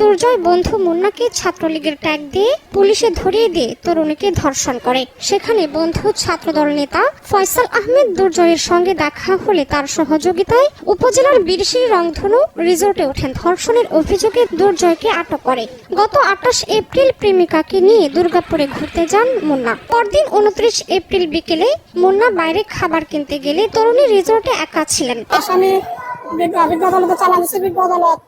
দুর্জয় বন্ধু মুন্নাকে ছাত্রলীগের ট্যাগ দিয়ে পুলিশে ধরিয়ে দিয়ে তরুণীকে ধর্ষণ করে। সেখানে বন্ধু ছাত্রদল নেতা ফয়সাল আহমেদ দুর্জয়ের সঙ্গে দেখা হলে তার সহযোগিতায় উপজেলার বিরশি রংধনু রিসোর্টে ওঠেন। ধর্ষণের অভিযোগে দুর্জয়কে আটক করে। গত 28 এপ্রিল প্রেমিকাকে নিয়ে দুর্গাপুরে ঘুরতে যান মুন্না। পরদিন 29 এপ্রিল বিকেলে মুন্না বাইরে খাবার কিনতে গেলে তরুণী রিসোর্টে একা ছিলেন। আসামি বিজ্ঞ আদালতে চালান দিচ্ছে। বিজ্ঞ আদালত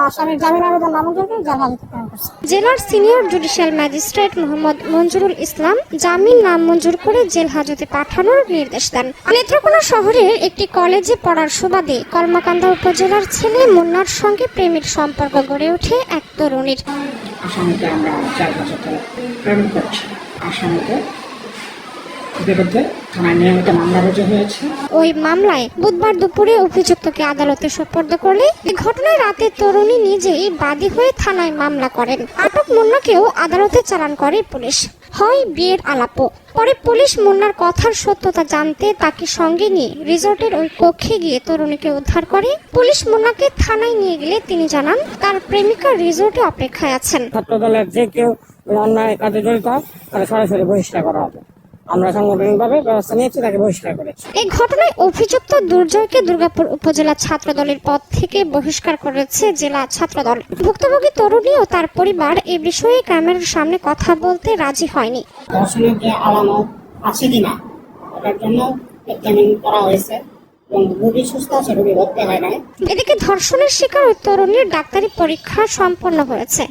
আসামির জামিন আবেদন নামঞ্জুর করে জালহাজতে প্রেরণ করছে। জেলার senior judicial magistrate Mohammad Manjurul Islam জামিন নামঞ্জুর করে জেল হাজতে পাঠানোর নির্দেশ দেন। নেত্রকোনা শহরের একটি কলেজে পড়ার সুবাদে কলমাকান্দা উপজেলার ছেলে মুন্নার সঙ্গে প্রেমের সম্পর্ক গড়ে ওঠে এক তরুণীর। আসামিকে আমরা 4 বছর ধরে প্রেরণ করছি। আসামিকে বিরুদ্ধে থানায় নিয়মিত মামলা রুজু হয়েছে। ওই মামলায় বুধবার দুপুরে অভিযুক্তকে আদালতে সোপর্দ করলে এই ঘটনায় রাতে তরুণী নিজেই বাদী হয়ে থানায় মামলা করেন। আটক মুন্নাকেও আদালতে চালান করে পুলিশ। হয় বিয়ের আলাপও। পরে পুলিশ মুন্নার কথার সত্যতা জানতে তাকে সঙ্গে নিয়ে রিসোর্টের ওই কক্ষে গিয়ে তরুণীকে উদ্ধার করে। পুলিশ মুন্নাকে থানায় নিয়ে গেলে তিনি জানান তার প্রেমিকা রিসোর্টে অপেক্ষায় আছেন। ছাত্রদলের যে কেউ অন্যায় কাজে জড়িত হয় তাকে সরাসরি বহিষ্কার করা হবে। আমরা সাংগঠনিকভাবে ব্যবস্থা নিয়েছি, তাকে বহিষ্কার করেছি। এই ঘটনায় অভিযুক্ত দুর্জয়কে দুর্গাপুর উপজেলা ছাত্রদলের পদ থেকে বহিষ্কার করেছে জেলা ছাত্রদল। ভুক্তভোগী তরুণী ও তার পরিবার এ বিষয়ে ক্যামেরার সামনে কথা বলতে রাজি হয়নি। ধর্ষণের যে আলামত আছে কিনা এটার জন্য এক্সামিন করা হয়েছে এবং রোগী সুস্থ আছে, রোগী ভর্তি হয় নাই। এদিকে ধর্ষণের শিকার ওই তরুণীর ডাক্তারি পরীক্ষা সম্পন্ন হয়েছে।